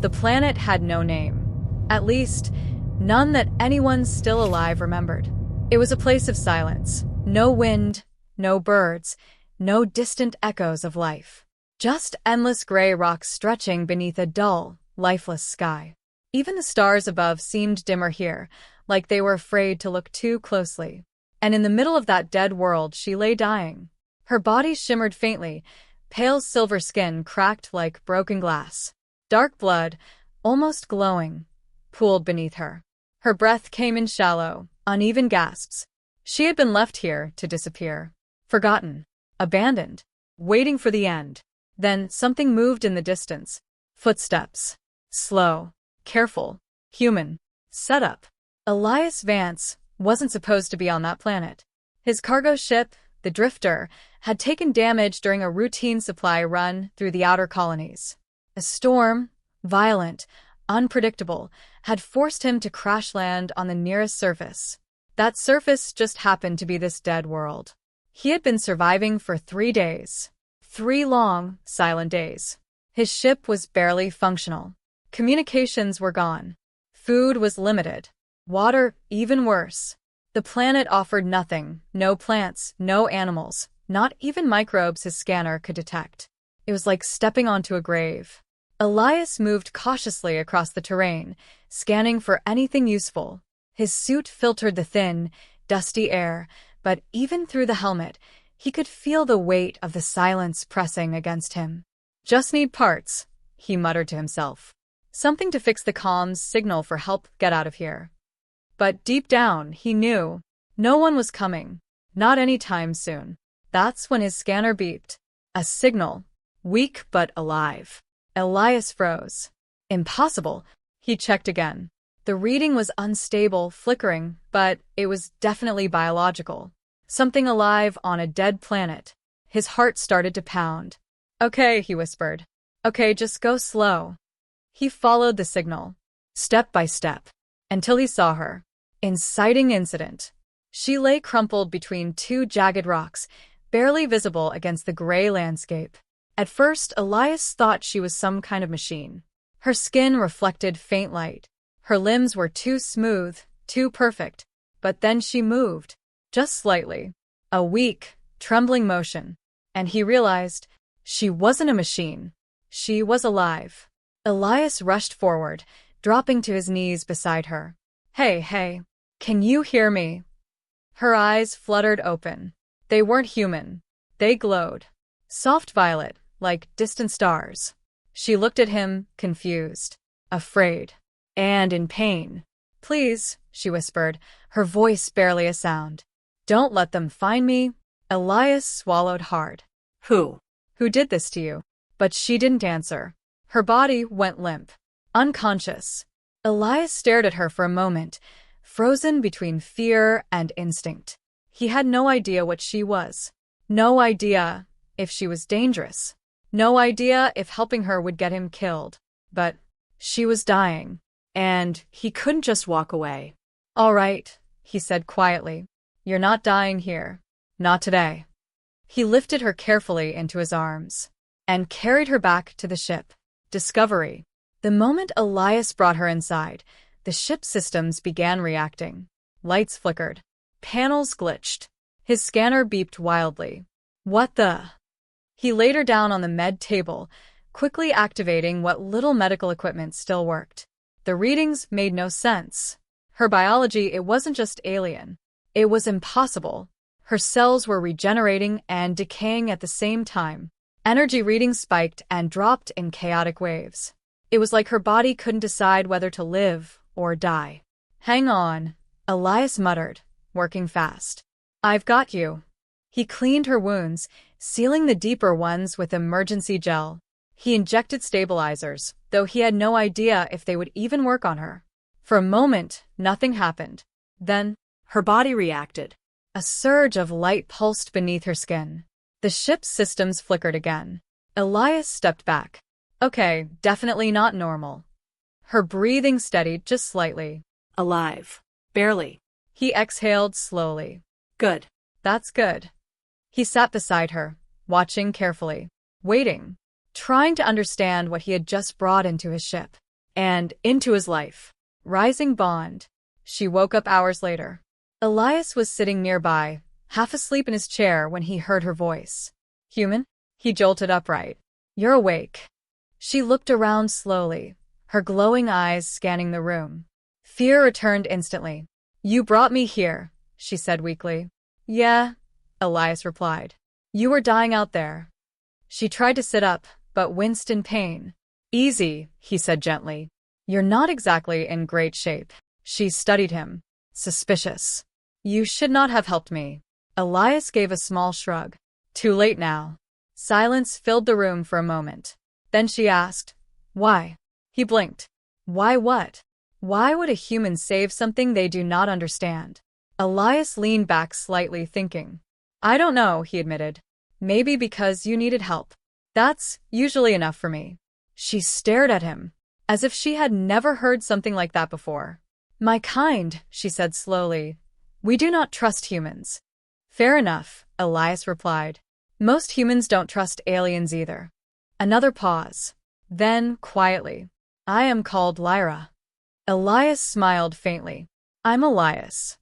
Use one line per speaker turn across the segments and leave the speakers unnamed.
The planet had no name. At least, none that anyone still alive remembered. It was a place of silence. No wind, no birds, no distant echoes of life. Just endless gray rocks stretching beneath a dull, lifeless sky. Even the stars above seemed dimmer here, like they were afraid to look too closely. And in the middle of that dead world she lay dying. Her body shimmered faintly, pale silver skin cracked like broken glass. Dark blood, almost glowing, pooled beneath her. Her breath came in shallow, uneven gasps. She had been left here to disappear. Forgotten. Abandoned. Waiting for the end. Then something moved in the distance. Footsteps. Slow. Careful. Human. Set up. Elias Vance wasn't supposed to be on that planet. His cargo ship, the Drifter, had taken damage during a routine supply run through the outer colonies. A storm, violent, unpredictable, had forced him to crash land on the nearest surface. That surface just happened to be this dead world. He had been surviving for 3 days. 3 long, silent days. His ship was barely functional. Communications were gone. Food was limited. Water, even worse. The planet offered nothing, no plants, no animals, not even microbes his scanner could detect. It was like stepping onto a grave. Elias moved cautiously across the terrain, scanning for anything useful. His suit filtered the thin, dusty air, but even through the helmet, he could feel the weight of the silence pressing against him. Just need parts, he muttered to himself. Something to fix the comms signal for help get out of here. But deep down, he knew no one was coming, not anytime soon. That's when his scanner beeped. A signal, weak but alive. Elias froze. Impossible. He checked again. The reading was unstable, flickering, but it was definitely biological. Something alive on a dead planet. His heart started to pound. Okay, he whispered. Okay, just go slow. He followed the signal, step by step, until he saw her. Inciting incident. She lay crumpled between 2 jagged rocks, barely visible against the gray landscape. At first, Elias thought she was some kind of machine. Her skin reflected faint light. Her limbs were too smooth, too perfect. But then she moved, just slightly. A weak, trembling motion. And he realized she wasn't a machine. She was alive. Elias rushed forward, dropping to his knees beside her. Hey, can you hear me? Her eyes fluttered open. They weren't human. They glowed. Soft violet, like distant stars. She looked at him, confused, afraid, and in pain. Please, she whispered, her voice barely a sound. Don't let them find me. Elias swallowed hard. Who did this to you? But she didn't answer. Her body went limp, unconscious. Elias stared at her for a moment, frozen between fear and instinct. He had no idea what she was. No idea if she was dangerous. No idea if helping her would get him killed. But she was dying, and he couldn't just walk away. All right, he said quietly. You're not dying here. Not today. He lifted her carefully into his arms and carried her back to the ship. Discovery. The moment Elias brought her inside, the ship's systems began reacting. Lights flickered. Panels glitched. His scanner beeped wildly. What the? He laid her down on the med table, quickly activating what little medical equipment still worked. The readings made no sense. Her biology, it wasn't just alien. It was impossible. Her cells were regenerating and decaying at the same time. Energy readings spiked and dropped in chaotic waves. It was like her body couldn't decide whether to live or die. Hang on, Elias muttered, working fast. I've got you. He cleaned her wounds, sealing the deeper ones with emergency gel. He injected stabilizers, though he had no idea if they would even work on her. For a moment, nothing happened. Then, her body reacted. A surge of light pulsed beneath her skin. The ship's systems flickered again. Elias stepped back. Okay, definitely not normal. Her breathing steadied just slightly. Alive. Barely. He exhaled slowly. Good. That's good. He sat beside her, watching carefully, waiting, trying to understand what he had just brought into his ship. and into his life. Rising bond. She woke up hours later. Elias was sitting nearby, half asleep in his chair when he heard her voice. Human? He jolted upright. You're awake. She looked around slowly, her glowing eyes scanning the room. Fear returned instantly. You brought me here, she said weakly. Yeah, Elias replied. You were dying out there. She tried to sit up, but winced in pain. Easy, he said gently. You're not exactly in great shape. She studied him. Suspicious. You should not have helped me. Elias gave a small shrug. Too late now. Silence filled the room for a moment. Then she asked, why? He blinked. Why what? Why would a human save something they do not understand? Elias leaned back slightly, thinking. I don't know, he admitted. Maybe because you needed help. That's usually enough for me. She stared at him, as if she had never heard something like that before. My kind, she said slowly. We do not trust humans. Fair enough, Elias replied. Most humans don't trust aliens either. Another pause. Then, quietly. I am called Lyra. Elias smiled faintly. I'm Elias.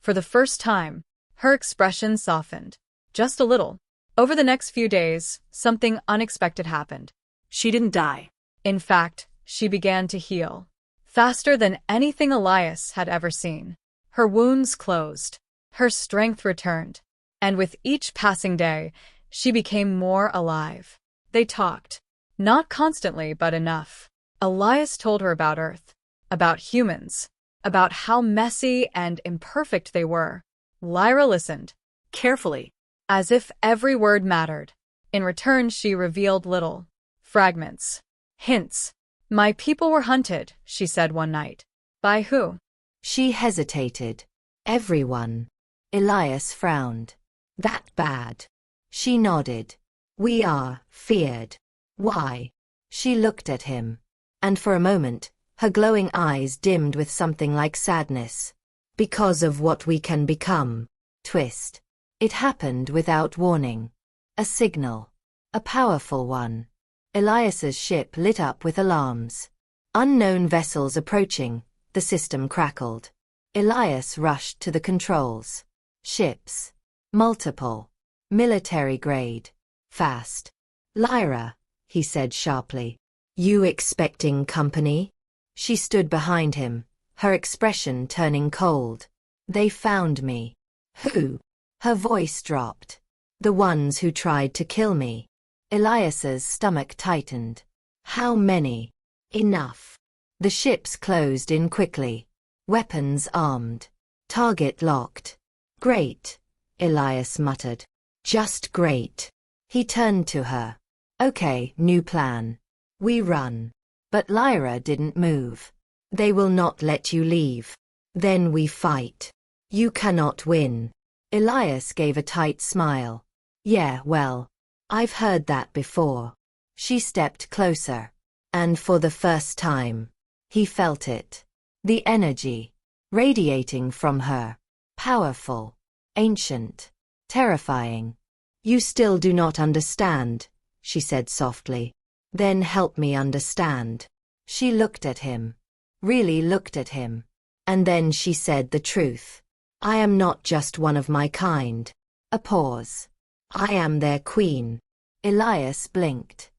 For the first time, her expression softened. Just a little. Over the next few days, something unexpected happened.
She didn't die.
In fact, she began to heal. Faster than anything Elias had ever seen. Her wounds closed. Her strength returned. And with each passing day, she became more alive. They talked. Not constantly, but enough. Elias told her about Earth. About humans. About how messy and imperfect they were. Lyra listened.
Carefully.
As if every word mattered. In return, she revealed little. Fragments. Hints. My people were hunted, she said one night. By who?
She hesitated. Everyone. Elias frowned. That bad. She nodded. We are feared. Why? She looked at him. And for a moment, her glowing eyes dimmed with something like sadness. Because of what we can become. Twist. It happened without warning. A signal. A powerful one. Elias's ship lit up with alarms. Unknown vessels approaching, the system crackled. Elias rushed to the controls. Ships. Multiple. Military grade. Fast. Lyra, he said sharply. You expecting company? She stood behind him, her expression turning cold. They found me. Who? Her voice dropped. The ones who tried to kill me. Elias's stomach tightened. How many? Enough. The ships closed in quickly. Weapons armed. Target locked. Great, Elias muttered. Just great. He turned to her. Okay, new plan. We run. But Lyra didn't move. They will not let you leave. Then we fight. You cannot win. Elias gave a tight smile. Yeah, well, I've heard that before. She stepped closer. And for the first time, he felt it. The energy. Radiating from her. Powerful. Ancient. Terrifying. You still do not understand, she said softly. Then help me understand. She looked at him. Really looked at him. And then she said the truth. I am not just one of my kind. A pause. I am their queen. Elias blinked.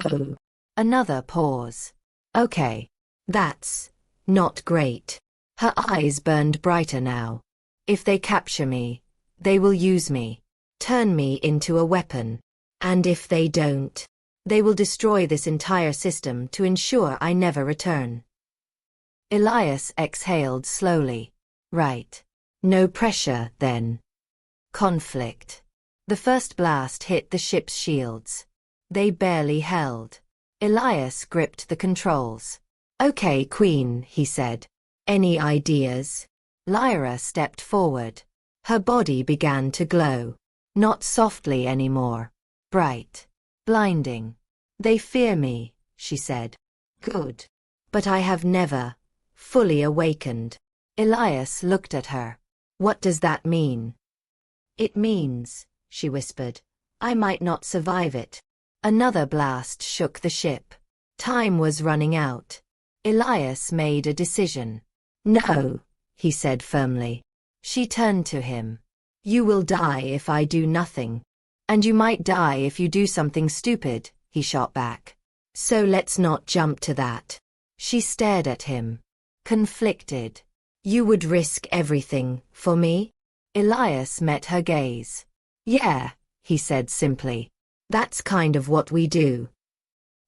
Oh. Another pause. Okay. That's not great. Her eyes burned brighter now. If they capture me, they will use me. Turn me into a weapon. And if they don't, they will destroy this entire system to ensure I never return. Elias exhaled slowly. Right. No pressure, then. Conflict. The first blast hit the ship's shields. They barely held. Elias gripped the controls. Okay, Queen, he said. Any ideas? Lyra stepped forward. Her body began to glow. Not softly anymore. Bright. Blinding. They fear me, she said. Good. But I have never fully awakened. Elias looked at her. What does that mean? It means, she whispered, I might not survive it. Another blast shook the ship. Time was running out. Elias made a decision. No, he said firmly. She turned to him. You will die if I do nothing. And you might die if you do something stupid, he shot back. So let's not jump to that. She stared at him. Conflicted. You would risk everything, for me? Elias met her gaze. Yeah, he said simply. That's kind of what we do.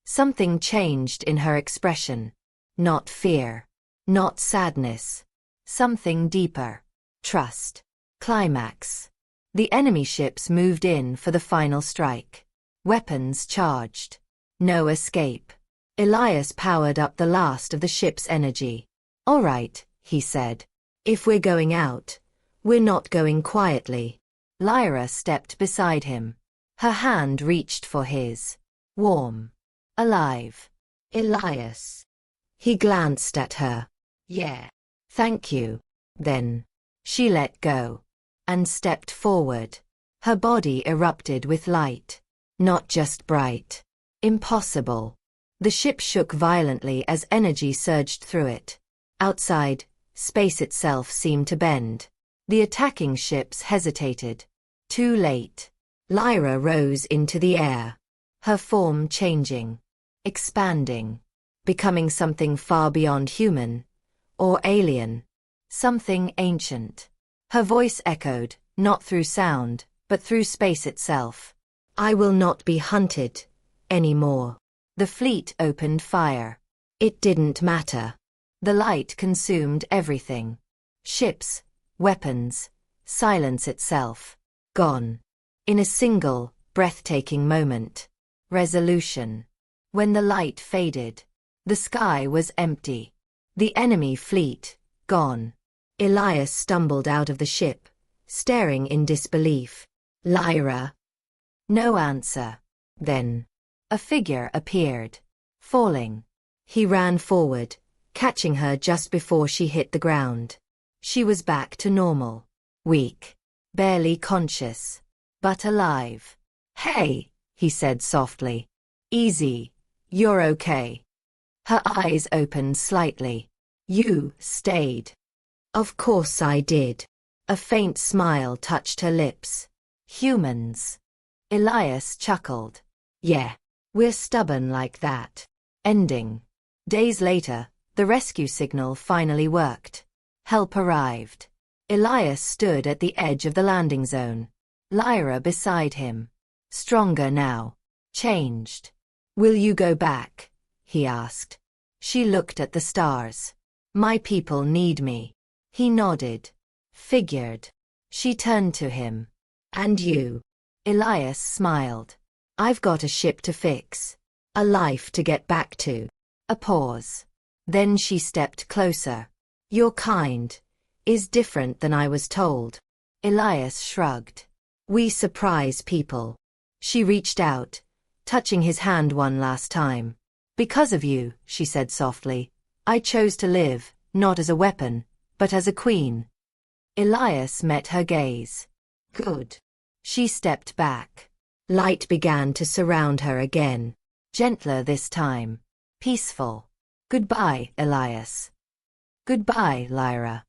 Something changed in her expression. Not fear. Not sadness. Something deeper. Trust. Climax. The enemy ships moved in for the final strike. Weapons charged. No escape. Elias powered up the last of the ship's energy. All right, he said. If we're going out, we're not going quietly. Lyra stepped beside him. Her hand reached for his. Warm. Alive. Elias. He glanced at her. Yeah. Thank you. Then. She let go. And stepped forward. Her body erupted with light. Not just bright. Impossible. The ship shook violently as energy surged through it. Outside, space itself seemed to bend. The attacking ships hesitated. Too late. Lyra rose into the air. Her form changing. Expanding. Becoming something far beyond human. Or alien. Something ancient. Her voice echoed, not through sound, but through space itself. I will not be hunted. Anymore. The fleet opened fire. It didn't matter. The light consumed everything. Ships, weapons, silence itself. Gone. In a single, breathtaking moment. Resolution. When the light faded, the sky was empty. The enemy fleet, gone. Elias stumbled out of the ship, staring in disbelief. Lyra. No answer. Then. A figure appeared. Falling. He ran forward, catching her just before she hit the ground. She was back to normal. Weak. Barely conscious. But alive. Hey, he said softly. Easy. You're okay. Her eyes opened slightly. You stayed. Of course I did. A faint smile touched her lips. Humans. Elias chuckled. Yeah. We're stubborn like that. Ending. Days later, the rescue signal finally worked. Help arrived. Elias stood at the edge of the landing zone. Lyra beside him. Stronger now. Changed. Will you go back? He asked. She looked at the stars. My people need me. He nodded. Figured. She turned to him. And you? Elias smiled. I've got a ship to fix. A life to get back to. A pause. Then she stepped closer. Your kind is different than I was told. Elias shrugged. We surprise people. She reached out, touching his hand one last time. Because of you, she said softly, I chose to live, not as a weapon, but as a queen. Elias met her gaze. Good. She stepped back. Light began to surround her again. Gentler this time. Peaceful. Goodbye, Elias. Goodbye, Lyra.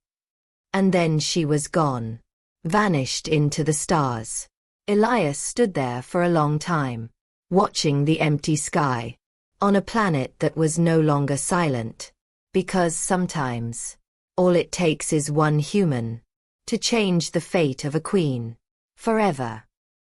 And then she was gone. Vanished into the stars. Elias stood there for a long time, watching the empty sky, on a planet that was no longer silent. Because sometimes, all it takes is one human, to change the fate of a queen. Forever.